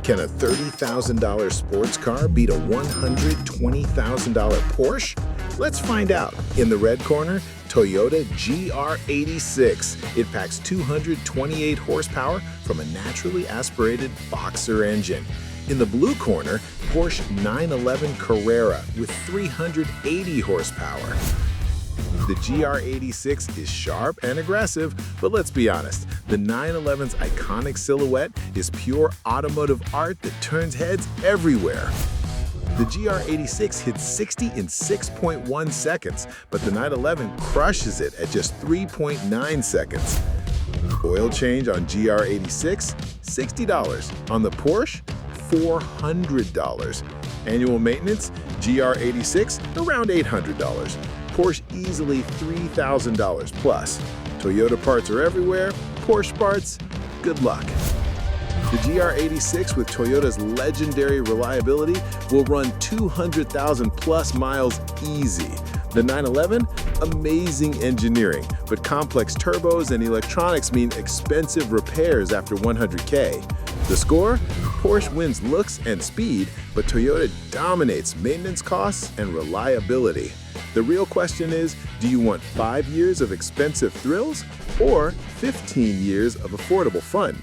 Can a $30,000 sports car beat a $120,000 Porsche? Let's find out. In the red corner, Toyota GR86. It packs 228 horsepower from a naturally aspirated boxer engine. In the blue corner, Porsche 911 Carrera with 380 horsepower. The GR86 is sharp and aggressive, but let's be honest, the 911's iconic silhouette is pure automotive art that turns heads everywhere. The GR86 hits 60 in 6.1 seconds, but the 911 crushes it at just 3.9 seconds. Oil change on GR86, $60. On the Porsche, $400. Annual maintenance, GR86, around $800. Porsche easily $3,000 plus. Toyota parts are everywhere. Porsche parts, good luck. The GR86 with Toyota's legendary reliability will run 200,000 plus miles easy. The 911, amazing engineering, but complex turbos and electronics mean expensive repairs after 100K. The score? Porsche wins looks and speed, but Toyota dominates maintenance costs and reliability. The real question is, do you want 5 years of expensive thrills or 15 years of affordable fun?